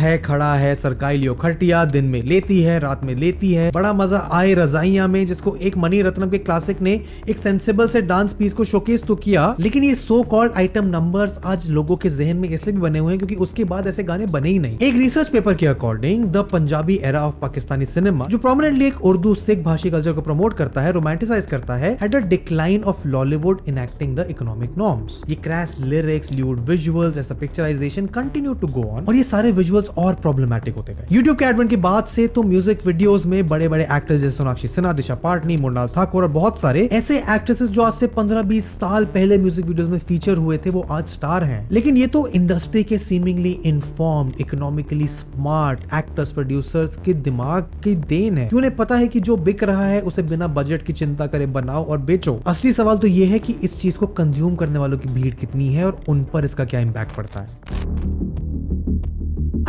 Speaker 1: है सरकाई लियो खटिया, दिन में लेती है, रात में लेती है, बड़ा मजा आए रजाइयां में, जिसको एक मणि रत्नम के क्लासिक ने एक सेंसिबल से डांस पीस को शोकेस तो किया, लेकिन ये सो कॉल्ड आइटम नंबर्स आज लोगों के जहन में इसलिए भी बने हुए हैं क्योंकि उसके बाद ऐसे गाने बने ही नहीं। एक रिसर्च पेपर के according the Punjabi era of Pakistani cinema, जो प्रोमिनेंटली एक उर्दू सिख भाषी कल्चर को प्रमोट करता है, रोमांटिसाइज करता है, had a decline of Lollywood enacting the economic norms. ये क्रैश लिरिक्स, ल्यूड विजुअल्स, ऐसा picturisation continue to go on, और ये सारे विजुअल्स और प्रॉब्लमैटिक होते गए। YouTube के एडवेंट के बाद से तो म्यूजिक वीडियोस में बड़े बड़े एक्टर्स जैसे सोनाक्षी सिन्हा, दिशा पाटनी, मुन्नाल ठाकुर और बहुत सारे ऐसे एक्ट्रेसेस जो आज से 15-20 साल पहले म्यूजिक वीडियोस में फीचर हुए थे, वो आज स्टार हैं। लेकिन ये तो इंडस्ट्री के seemingly informed, economically smart actors, producers के दिमाग की देन है कि उन्हें पता है कि जो बिक रहा है उसे बिना बजट की चिंता करे बनाओ और बेचो। असली सवाल तो ये है कि इस चीज को कंज्यूम करने वालों की भीड़ कितनी है और उन पर इसका क्या इंपैक्ट पड़ता है।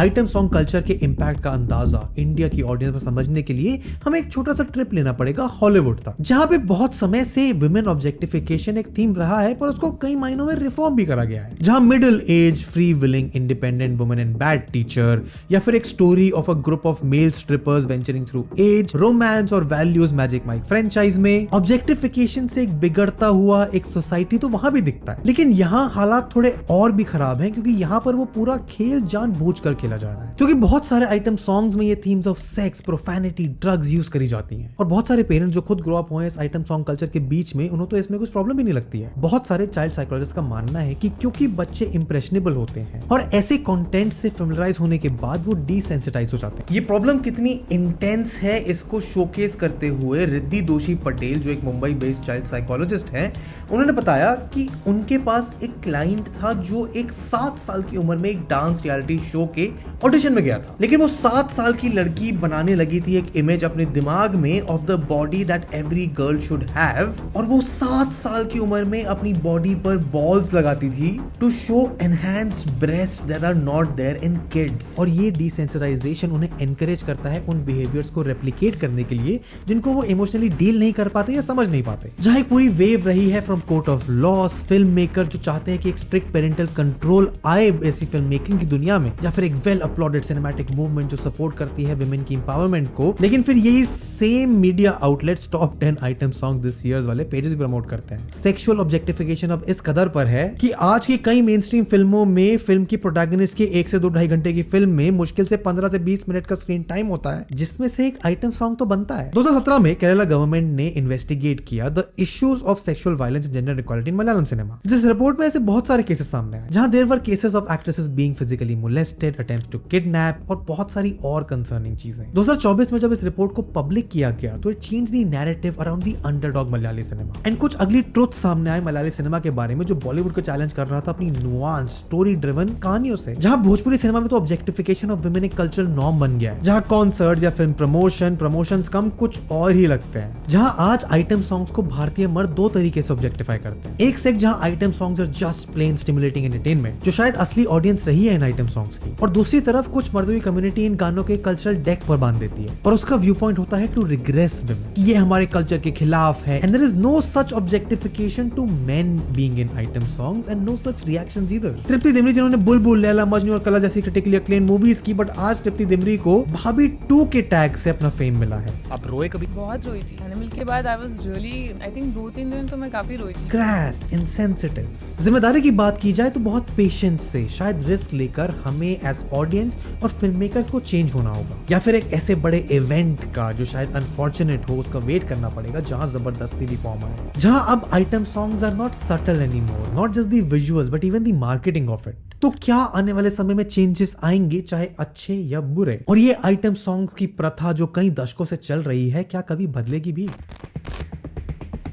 Speaker 1: आइटम सॉन्ग कल्चर के इंपैक्ट का अंदाजा इंडिया की ऑडियंस में समझने के लिए हमें एक छोटा सा ट्रिप लेना पड़ेगा हॉलीवुड तक, जहां पे बहुत समय से वुमेन ऑब्जेक्टिफिकेशन एक थीम रहा है, पर उसको कई मायनों में रिफॉर्म भी करा गया है। जहां middle age, free willing, independent women and bad teacher, या फिर एक story of a group of male strippers venturing through age, romance और वैल्यूज मैजिक माइक फ्रेंचाइज में ऑब्जेक्टिफिकेशन से एक बिगड़ता हुआ एक सोसाइटी तो वहां भी दिखता है। लेकिन यहाँ हालात थोड़े और भी खराब हैं, क्योंकि यहाँ पर वो पूरा खेल जानबूझकर खेला जा रहा है, क्योंकि बहुत सारे आइटम सॉन्ग्स में ये themes of sex, profanity, drugs use करी जाती हैं। और बहुत सारे पेरेंट्स जो खुद ग्रो अप हुए इस आइटम सॉन्ग कल्चर के बीच में, उन्हें तो इसमें कुछ प्रॉब्लम ही नहीं लगती है। बहुत सारे चाइल्ड साइकोलॉजिस्ट का मानना है कि क्योंकि बच्चे इंप्रेशनेबल होते हैं और ऐसे कंटेंट से फेमिलियराइज होने के बाद वो डिसेंसिटाइज हो जाते हैं। ये प्रॉब्लम कितनी इंटेंस है इसको शोकेस करते हुए रिद्धि दोषी पटेल, जो एक मुंबई बेस्ड चाइल्ड साइकोलॉजिस्ट हैं, उन्होंने बताया कि उनके पास एक क्लाइंट था जो एक 7 साल की उम्र में एक डांस रियलिटी शो के ऑडिशन में गया था, लेकिन वो 7 साल की लड़की बनाने लगी थी एक इमेज अपने दिमाग में of the body that every girl should have, और वो 7 साल की उम्र में अपनी बॉडी पर बॉल्स लगाती थी to show enhanced breast that are not there in kids. और ये डिसेंसिटाइजेशन उन्हें एनकरेज करता है उन बिहेवियर्स को रेप्लिकेट करने के लिए जिनको वो इमोशनली डील नहीं कर पाते या समझ नहीं पाते। जहां एक पूरी वेव रही है from court of loss, film maker जो चाहते हैं कि एक स्ट्रिक्ट पेरेंटल कंट्रोल आए ऐसी फिल्म मेकिंग की दुनिया में, या फिर एक वेल अपलोडेड सिनेमैटिक मूवमेंट जो सपोर्ट करती है वुमेन की एम्पावरमेंट को, लेकिन फिर यही same media outlets top 10 item song this years वाले पेजेस भी प्रमोट करते हैं। सेक्सुअल ऑब्जेक्टिफिकेशन अब इस कदर पर है कि आज की कई मेन स्ट्रीम फिल्मों में फिल्म की प्रोटैगनिस्ट के 1 से 2.5 घंटे की फिल्म में मुश्किल से 15 से 20 मिनट का स्क्रीन टाइम होता है, जिसमें से एक आइटम सॉन्ग तो बनता है। 2017 में केरला गवर्नमेंट ने इन्वेस्टिगेट किया the issues of sexual violence and gender equality in Malayalam cinema, जिस रिपोर्ट में ऐसे बहुत सारे केसेस सामने आए जहां there were cases of actresses being physically molested, attempts to kidnap और बहुत सारी और कंसर्निंग चीजें। 2024 में जब इस रिपोर्ट को पब्लिक किया गया तो it change the narrative around the underdog Malayali cinema, and कुछ अगली ट्रुथ सामने आए मलयाली सिनेमा के बारे में जो बॉलीवुड को चैलेंज कर रहा था अपनी नुआंस स्टोरी ड्रिवन कहानियों से। जहां भोजपुरी सिनेमा में तो ऑब्जेक्टिफिकेशन ऑफ वुमेन एक कल्चरल नॉर्म बन गया है, जहां कॉन्सर्ट या फिल्म प्रमोशंस कम कुछ और ही लगते हैं। जहां आज आइटम सॉन्ग्स को भारतीय मर्द 2 तरीके से ऑब्जेक्टिफाई करते हैं। एक सेट जहां item songs are just plain stimulating entertainment, जो शायद असली ऑडियंस रही है इन आइटम सॉन्ग्स की, और दूसरी तरफ कुछ मर्दों की कम्युनिटी इन गानों के कल्चरल डेक पर बांध देती है और उसका व्यू पॉइंट होता है टू रिग्रेस वुमेन, कि ये हमारे कल्चर के खिलाफ है, and there is no such objectification to men being in item songs and no such reactions either. Tripti Dimri जिन्होंने बुलबुल, लैला मजनू और कला जैसी क्रिटिकली अक्लेम्ड मूवीज की, बट आज तृप्ति दिमरी को भाभी 2 के टैग से अपना फेम मिला है।
Speaker 11: आप रोए कभी? बहुत रोई थी। एनिमल के बाद I was really, I think 2-3 दिन तो मैं काफी रोई थी।
Speaker 1: Crash, insensitive. जिम्मेदारी की बात की जाए तो बहुत पेशेंस से, शायद रिस्क लेकर हमें एज ऑडियंस ऑडियंस और फिल्म मेकर्स को चेंज होना होगा, या फिर एक ऐसे बड़े इवेंट का जो शायद अनफॉर्चुनेट हो उसका वेट करना पड़ेगा जहां जबरदस्ती रिफॉर्म आए, जहां अब item songs are not subtle anymore, not just the visuals but even the marketing of it. तो क्या आने वाले समय में चेंजेस आएंगे, चाहे अच्छे या बुरे? और ये आइटम सॉन्ग्स की प्रथा जो कई दशकों से चल रही है, क्या कभी बदलेगी भी?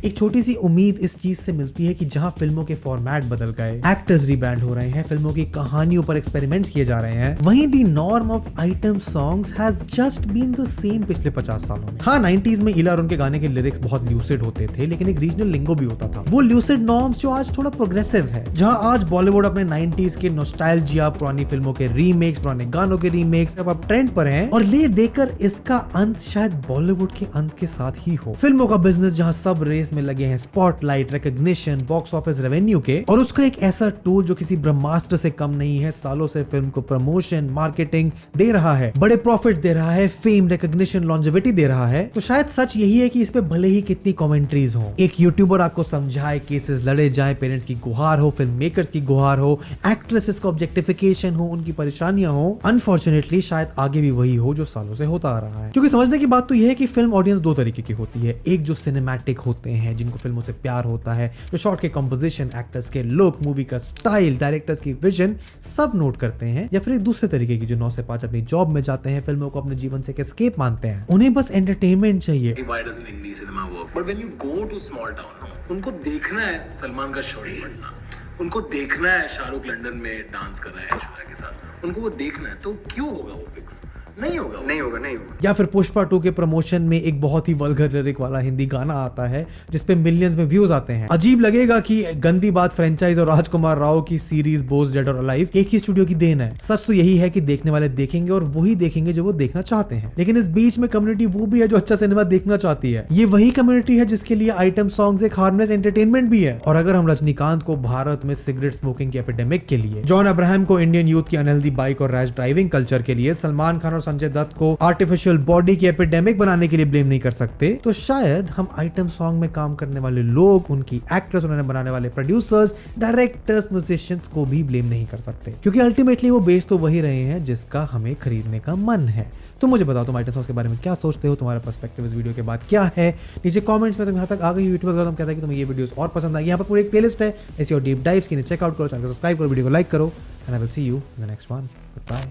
Speaker 1: एक छोटी सी उम्मीद इस चीज से मिलती है कि जहां फिल्मों के फॉर्मेट बदल गए, एक्टर्स रीब्रांड हो रहे हैं, फिल्मों की कहानियों पर एक्सपेरिमेंट्स किए जा रहे हैं, वहीं the norm of item songs has just been the same पिछले 50 सालों में। हाँ, 90s में इला और उनके गाने के लिरिक्स बहुत ल्यूसिड होते थे, लेकिन एक रीजनल लिंगो भी होता था। वो ल्यूसिड नॉर्म्स जो आज थोड़ा प्रोग्रेसिव है, जहां आज बॉलीवुड अपने 90s के नॉस्टैल्जिया, पुरानी फिल्मों के रीमेक्स, पुराने गानों के रीमेक्स अब ट्रेंड पर हैं, और ले देकर इसका अंत शायद बॉलीवुड के अंत के साथ ही हो। फिल्मों का बिजनेस जहां सब रेस में लगे हैं spotlight, recognition, box office revenue के, और उसका एक ऐसा टूल जो किसी ब्रह्मास्त्र से कम नहीं है, सालों से फिल्म को प्रमोशन, मार्केटिंग दे रहा है, बड़े प्रॉफिट्स दे रहा है, फेम, रिकॉग्निशन, लॉन्जेविटी दे रहा है। तो शायद सच यही है कि इस पे भले ही कितनी कमेंट्रीज हो, एक यूट्यूबर आपको समझाए, केसेस लड़े जाए, पेरेंट्स की गुहार हो, फिल्म मेकर्स की गुहार हो, एक्ट्रेसेस को ऑब्जेक्टिफिकेशन हो, उनकी परेशानियां हो, अनफॉर्चुनेटली शायद आगे भी वही हो जो सालों से होता आ रहा है। क्योंकि समझने की बात तो यह है कि फिल्म ऑडियंस दो तरीके की होती है, एक जो सिनेमैटिक होते हैं, जिनको फिल्मों से प्यार होता है, जो शॉट के कंपोजिशन, एक्टर्स के लुक, मूवी का स्टाइल, डायरेक्टर्स की विजन सब नोट करते हैं, या फिर एक दूसरे तरीके की जो 9 से 5 अपनी जॉब में जाते हैं, फिल्मों को अपने जीवन से एक एस्केप मानते हैं, उन्हें बस एंटरटेनमेंट चाहिए।
Speaker 7: Why doesn't Hindi cinema work? But when you go to small town, उनको देखना है सलमान का शोरी बनना, उनको देखना है शाहरुख लंदन में डांस कर रहा है ऐश्वर्या के साथ, उनको वो देखना है, तो क्यों होगा वो फिक्स? नहीं होगा।
Speaker 1: या फिर पुष्पा 2 के प्रमोशन में एक बहुत ही वल्गर लिरिक वाला हिंदी गाना आता है जिसपे मिलियंस में व्यूज आते हैं। अजीब लगेगा कि गंदी बात फ्रेंचाइज और राजकुमार राव की सीरीज बोस डेड और अलाइव एक ही स्टूडियो की देन है। सच तो यही है कि देखने वाले देखेंगे और वही देखेंगे जो वो देखना चाहते हैं, लेकिन इस बीच में कम्युनिटी वो भी है जो अच्छा सिनेमा देखना चाहती है। ये वही कम्युनिटी है जिसके लिए आइटम सॉन्ग्स एक हार्मलेस एंटरटेनमेंट भी है। और अगर हम रजनीकांत को भारत में सिगरेट स्मोकिंग की एपिडेमिक के लिए, जॉन अब्राहम को इंडियन यूथ की अनहेल्दी बाइक और रैश ड्राइविंग कल्चर के लिए, सलमान खान और संजय दत्त को आर्टिफिशियल बॉडी की एपिडेमिक बनाने के लिए ब्लेम नहीं कर सकते, तो शायद हम आइटम सॉन्ग में काम करने वाले लोग, उनकी एक्ट्रेस, उन्हें बनाने वाले प्रोड्यूसर्स, डायरेक्टर्स, म्यूजिशियंस को भी ब्लेम नहीं कर सकते, क्योंकि अल्टीमेटली वो बेच तो वही रहे हैं जिसका हमें खरीदने का मन है। तो मुझे बताओ तुम आइटम सॉन्ग्स के बारे में क्या सोचते हो, तुम्हारा पर्सपेक्टिव इस वीडियो के बाद क्या है, नीचे कमेंट्स में। तुम यहाँ तक आ गई यूट्यूब पर, तुम कहता है कि तुम्हें ये वीडियोस और पसंद आई, यहाँ पर पूरी एक प्लेलिस्ट है ऐसी और डीप डाइव्स की, चेकआउट करो, चैनल को सब्सक्राइब करो, वीडियो को लाइक करो, and I will see you in the next one. Good bye.